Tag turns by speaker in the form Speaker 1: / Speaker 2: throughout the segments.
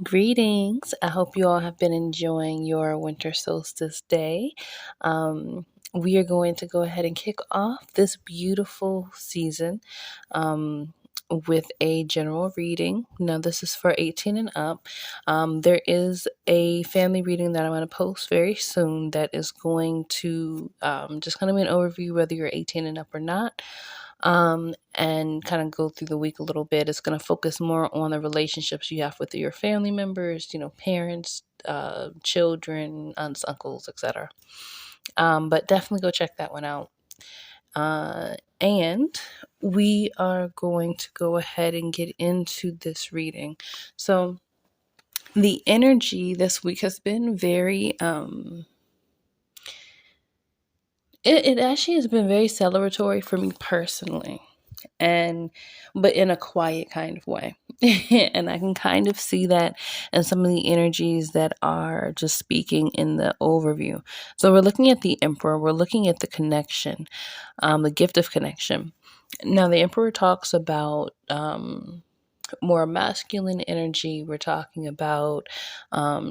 Speaker 1: Greetings. I hope you all have been enjoying your winter solstice day. We are going to go ahead and kick off this beautiful season with a general reading. Now, this is for 18 and up. There is a family reading that I'm going to post very soon that is going to just kind of be an overview whether you're 18 and up or not. And kind of go through the week a little bit. It's going to focus more on the relationships you have with your family members, parents, children, aunts, uncles, etc. But definitely go check that one out. And we are going to go ahead and get into this reading. So the energy this week has been very it actually has been very celebratory for me personally, but in a quiet kind of way. And I can kind of see that in some of the energies that are just speaking in the overview. So we're looking at the Emperor, we're looking at the connection, the gift of connection. Now the Emperor talks about more masculine energy. We're talking about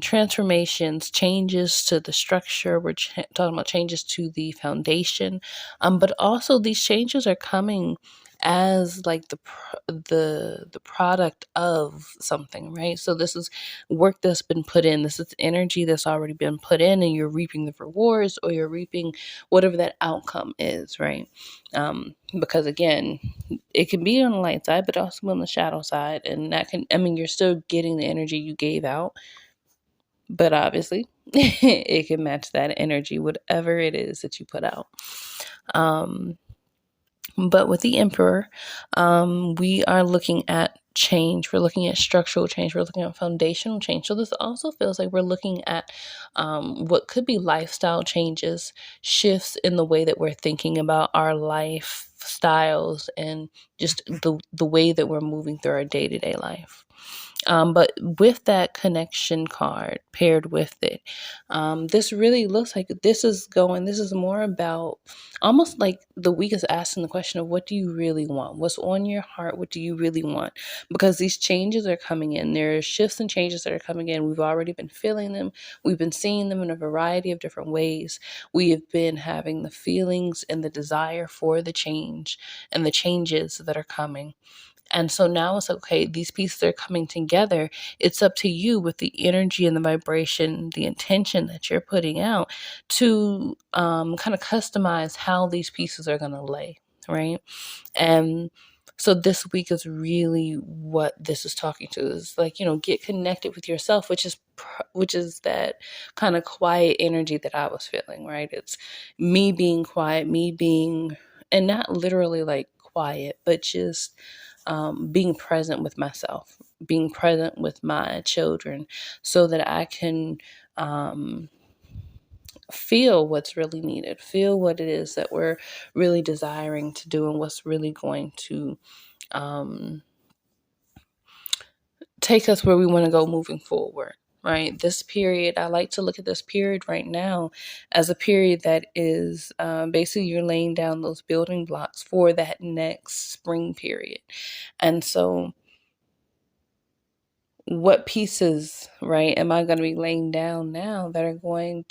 Speaker 1: transformations, changes to the structure. We're talking about changes to the foundation. But also these changes are coming as like the product of something, right? So this is work that's been put in. This is energy that's already been put in, and you're reaping the rewards, or you're reaping whatever that outcome is, right? Because again, it can be on the light side, but also on the shadow side. And that you're still getting the energy you gave out, but obviously it can match that energy, whatever it is that you put out. But with the Emperor, we are looking at change. We're looking at structural change. We're looking at foundational change. So this also feels like we're looking at what could be lifestyle changes, shifts in the way that we're thinking about our lifestyles and just the way that we're moving through our day-to-day life. But with that connection card paired with it, this really looks like this is more about almost like the week is asking the question of what do you really want? What's on your heart? What do you really want? Because these changes are coming in. There are shifts and changes that are coming in. We've already been feeling them. We've been seeing them in a variety of different ways. We have been having the feelings and the desire for the change and the changes that are coming. And so now it's okay, these pieces are coming together. It's up to you with the energy and the vibration, the intention that you're putting out to kind of customize how these pieces are going to lay, right? And so this week is really what this is talking to, is like, get connected with yourself, which is that kind of quiet energy that I was feeling, right? It's me being quiet, and not literally like quiet, but just being present with myself, being present with my children, so that I can feel what's really needed, feel what it is that we're really desiring to do, and what's really going to take us where we want to go moving forward. Right. This period, I like to look at this period right now as a period that is basically you're laying down those building blocks for that next spring period. And so what pieces, right, am I going to be laying down now that's going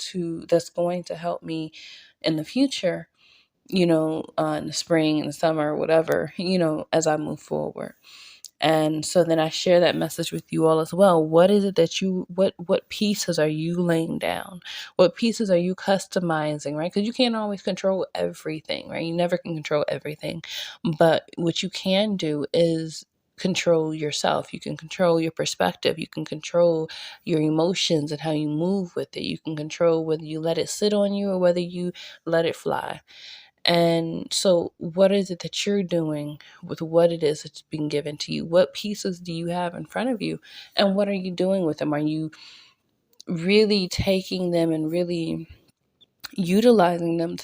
Speaker 1: to help me in the future, in the spring and the summer, whatever, as I move forward. And so then I share that message with you all as well. What is it that what pieces are you laying down? What pieces are you customizing, right? Because you can't always control everything, right? You never can control everything. But what you can do is control yourself. You can control your perspective. You can control your emotions and how you move with it. You can control whether you let it sit on you or whether you let it fly. And so what is it that you're doing with what it is that's being given to you? What pieces do you have in front of you? And what are you doing with them? Are you really taking them and really utilizing them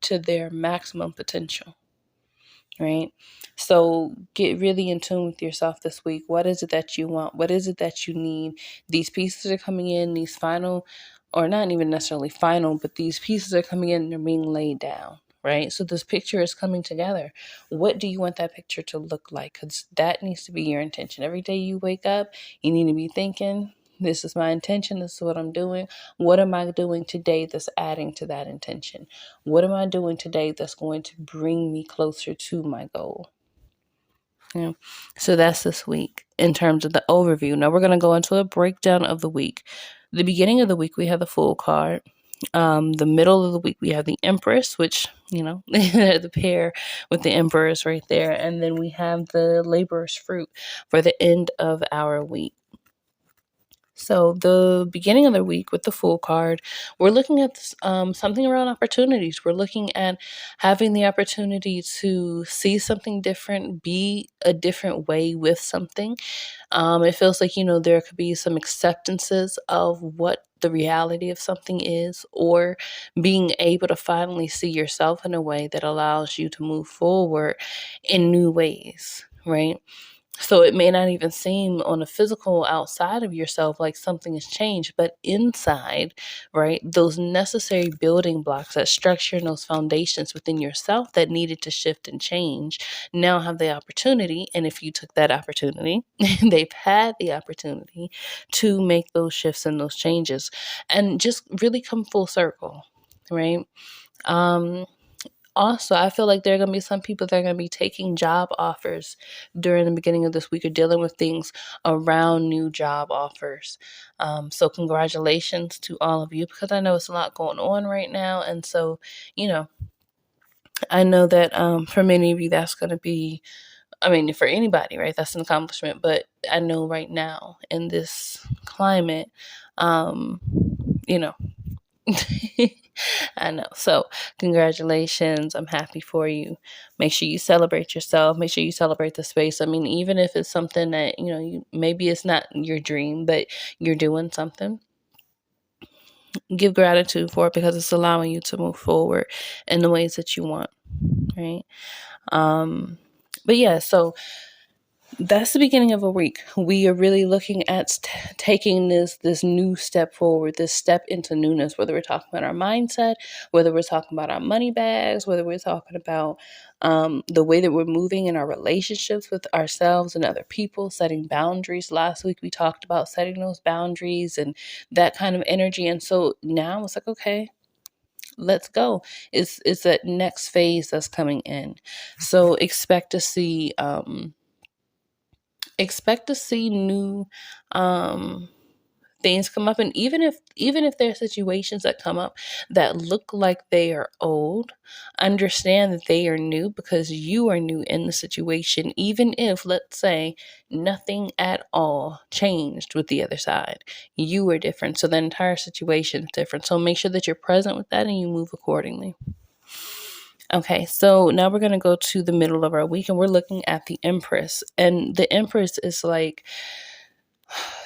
Speaker 1: to their maximum potential? Right? So get really in tune with yourself this week. What is it that you want? What is it that you need? These pieces are coming in, these final, or not even necessarily final, but these pieces are coming in and they're being laid down. right? So this picture is coming together. What do you want that picture to look like? Because that needs to be your intention. Every day you wake up, you need to be thinking, this is my intention. This is what I'm doing. What am I doing today that's adding to that intention? What am I doing today that's going to bring me closer to my goal? Yeah. So that's this week in terms of the overview. Now we're going to go into a breakdown of the week. The beginning of the week, we have the Fool card. The middle of the week, we have the Empress, which, the pair with the Empress right there. And then we have the Laborer's Fruit for the end of our week. So the beginning of the week with the Fool card, we're looking at something around opportunities. We're looking at having the opportunity to see something different, be a different way with something. It feels like, there could be some acceptances of what the reality of something is, or being able to finally see yourself in a way that allows you to move forward in new ways, right? So it may not even seem on a physical outside of yourself like something has changed, but inside, right, those necessary building blocks, that structure and those foundations within yourself that needed to shift and change now have the opportunity. And if you took that opportunity, they've had the opportunity to make those shifts and those changes and just really come full circle, right? Also, I feel like there are going to be some people that are going to be taking job offers during the beginning of this week, or dealing with things around new job offers. So congratulations to all of you, because I know it's a lot going on right now. And so, I know that for many of you, that's going to be, for anybody, right? That's an accomplishment. But I know right now in this climate, you know, I know. So, congratulations. I'm happy for you. Make sure you celebrate yourself. Make sure you celebrate the space. Even if it's something that, maybe it's not your dream, but you're doing something, give gratitude for it, because it's allowing you to move forward in the ways that you want, right? But yeah, so that's the beginning of a week. We are really looking at taking this new step forward, this step into newness, whether we're talking about our mindset, whether we're talking about our money bags, whether we're talking about the way that we're moving in our relationships with ourselves and other people, setting boundaries. Last week, we talked about setting those boundaries and that kind of energy. And so now it's like, okay, let's go. It's that next phase that's coming in. So expect to see new things come up. And even if there are situations that come up that look like they are old, understand that they are new, because you are new in the situation. Even if, let's say, nothing at all changed with the other side, you are different, so the entire situation is different. So make sure that you're present with that and you move accordingly. Okay, so now we're going to go to the middle of our week, and we're looking at the Empress. And the Empress is like,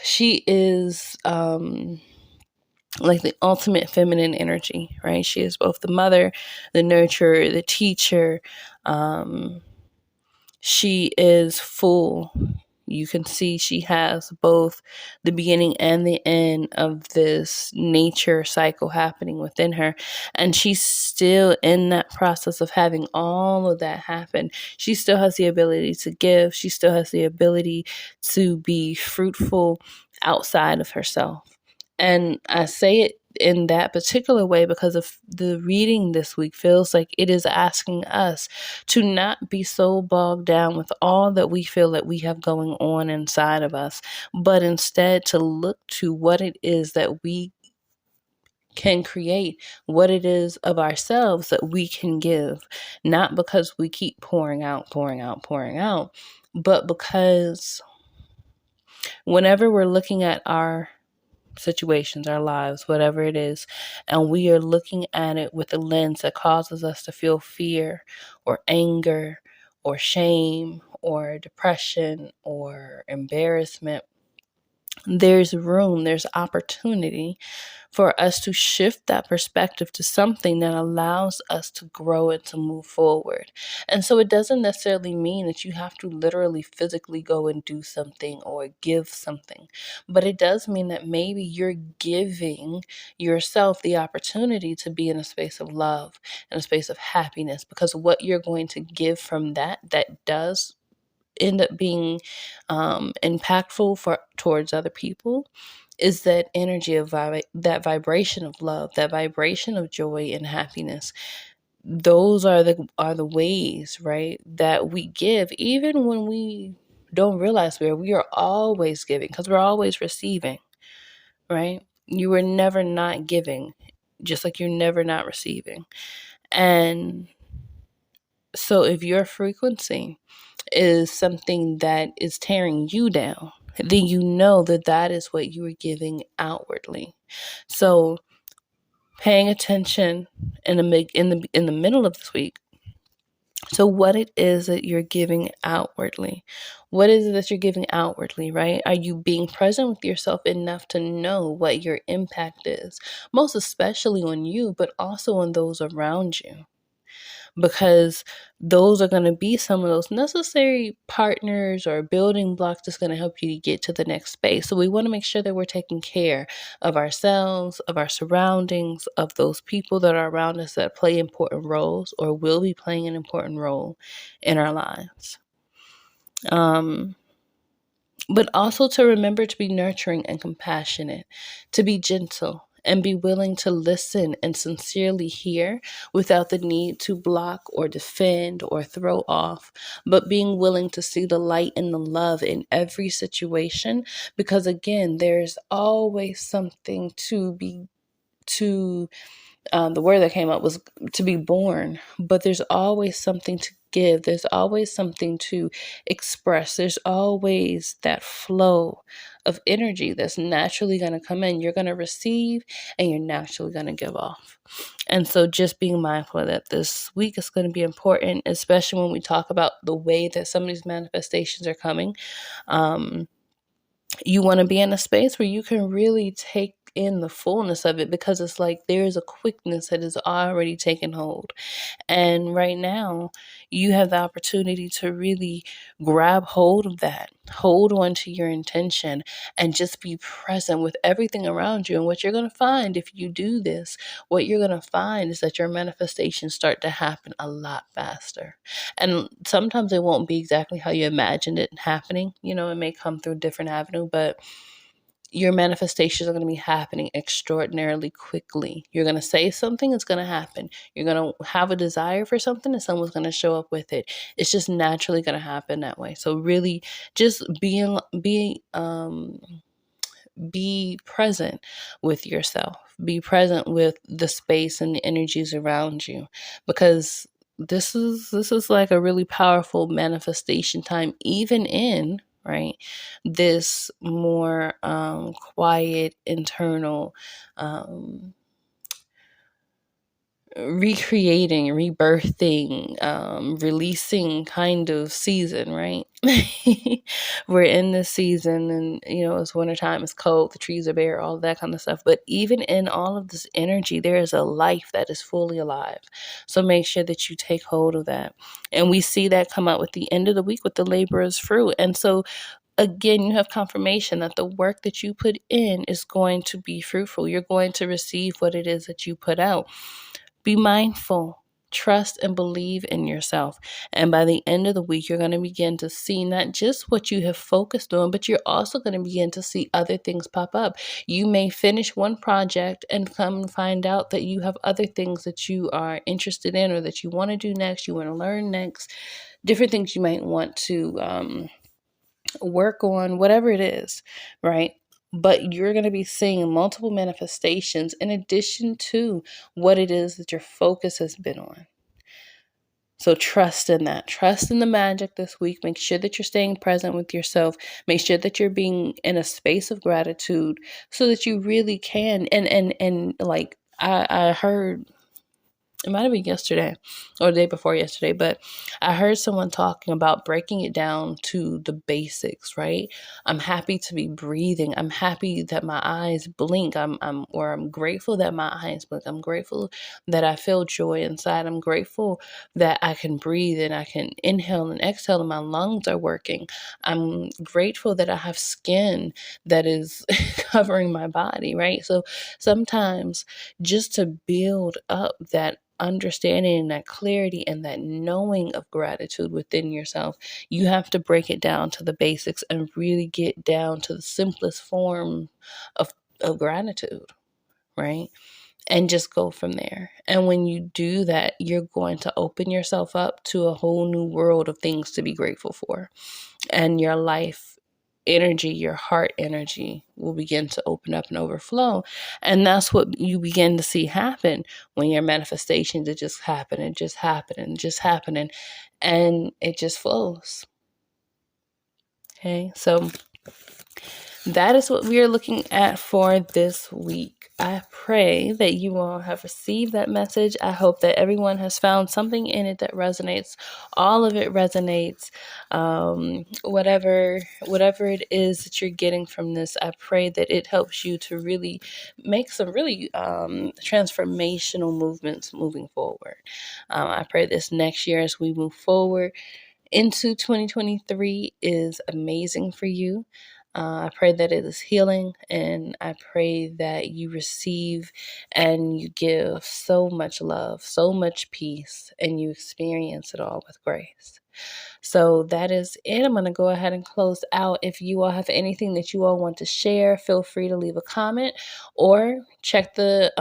Speaker 1: she is like the ultimate feminine energy, right? She is both the mother, the nurturer, the teacher. She is full. You can see she has both the beginning and the end of this nature cycle happening within her. And she's still in that process of having all of that happen. She still has the ability to give. She still has the ability to be fruitful outside of herself. And I say it in that particular way because of the reading this week feels like it is asking us to not be so bogged down with all that we feel that we have going on inside of us, but instead to look to what it is that we can create, what it is of ourselves that we can give, not because we keep pouring out, but because whenever we're looking at our situations, our lives, whatever it is, and we are looking at it with a lens that causes us to feel fear or anger or shame or depression or embarrassment, there's room, there's opportunity for us to shift that perspective to something that allows us to grow and to move forward. And so it doesn't necessarily mean that you have to literally physically go and do something or give something, but it does mean that maybe you're giving yourself the opportunity to be in a space of love and a space of happiness, because what you're going to give from that does end up being impactful for towards other people is that energy of that vibration of love, that vibration of joy and happiness. Those are the ways, right, that we give, even when we don't realize we are always giving, because we're always receiving, right? You are never not giving, just like you're never not receiving. And so if your frequency is something that is tearing you down, then you know that that is what you are giving outwardly. So paying attention in the middle of this week to what it is that you're giving outwardly. What is it that you're giving outwardly, right? Are you being present with yourself enough to know what your impact is? Most especially on you, but also on those around you, because those are going to be some of those necessary partners or building blocks that's going to help you to get to the next space. So we want to make sure that we're taking care of ourselves, of our surroundings, of those people that are around us that play important roles or will be playing an important role in our lives. But also to remember to be nurturing and compassionate, to be gentle, and be willing to listen and sincerely hear without the need to block or defend or throw off, but being willing to see the light and the love in every situation, because again, there's always something the word that came up was to be born, but there's always something to give. There's always something to express. There's always that flow of energy that's naturally going to come in. You're going to receive and you're naturally going to give off. And so just being mindful of that this week is going to be important, especially when we talk about the way that some of these manifestations are coming. You want to be in a space where you can really take in the fullness of it, because it's like there's a quickness that is already taken hold. And right now, you have the opportunity to really grab hold of that, hold on to your intention, and just be present with everything around you. And what you're going to find if you do this, what you're going to find is that your manifestations start to happen a lot faster. And sometimes it won't be exactly how you imagined it happening. It may come through a different avenue, but your manifestations are going to be happening extraordinarily quickly. You're going to say something, it's going to happen. You're going to have a desire for something, and someone's going to show up with it. It's just naturally going to happen that way. So really just be present with yourself. Be present with the space and the energies around you, because this is like a really powerful manifestation time, even in right this more quiet internal recreating, rebirthing, releasing kind of season, right? We're in this season, and it's wintertime, it's cold, the trees are bare, all that kind of stuff. But even in all of this energy, there is a life that is fully alive. So make sure that you take hold of that. And we see that come out with the end of the week with the laborer's fruit. And so again, you have confirmation that the work that you put in is going to be fruitful. You're going to receive what it is that you put out. Be mindful, trust, and believe in yourself. And by the end of the week, you're going to begin to see not just what you have focused on, but you're also going to begin to see other things pop up. You may finish one project and come find out that you have other things that you are interested in or that you want to do next, you want to learn next, different things you might want to work on, whatever it is, right? But you're going to be seeing multiple manifestations in addition to what it is that your focus has been on. So trust in that. Trust in the magic this week. Make sure that you're staying present with yourself. Make sure that you're being in a space of gratitude so that you really can. And like I heard it might have been yesterday or the day before yesterday, but I heard someone talking about breaking it down to the basics, right? I'm happy to be breathing. I'm happy that my eyes blink. I'm grateful that my eyes blink. I'm grateful that I feel joy inside. I'm grateful that I can breathe and I can inhale and exhale and my lungs are working. I'm grateful that I have skin that is covering my body, right? So sometimes just to build up that understanding and that clarity and that knowing of gratitude within yourself, you have to break it down to the basics and really get down to the simplest form of, of gratitude, right? And just go from there. And when you do that, you're going to open yourself up to a whole new world of things to be grateful for. And your life energy, your heart energy will begin to open up and overflow. And that's what you begin to see happen when your manifestations are just happening, just happening, just happening. And it just flows. Okay. So that is what we are looking at for this week. I pray that you all have received that message. I hope that everyone has found something in it that resonates. All of it resonates. Whatever it is that you're getting from this, I pray that it helps you to really make some really transformational movements moving forward. I pray this next year as we move forward into 2023 is amazing for you. I pray that it is healing, and I pray that you receive and you give so much love, so much peace, and you experience it all with grace. So that is it. I'm going to go ahead and close out. If you all have anything that you all want to share, feel free to leave a comment or check the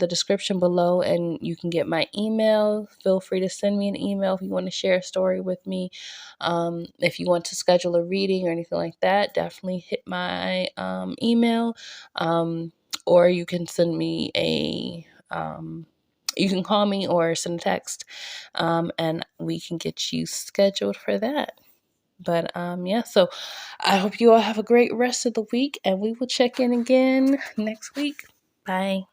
Speaker 1: description below and you can get my email. Feel free to send me an email if you want to share a story with me. If you want to schedule a reading or anything like that, definitely hit my email. Or you can send me you can call me or send a text, and we can get you scheduled for that. But yeah, so I hope you all have a great rest of the week, and we will check in again next week. Bye.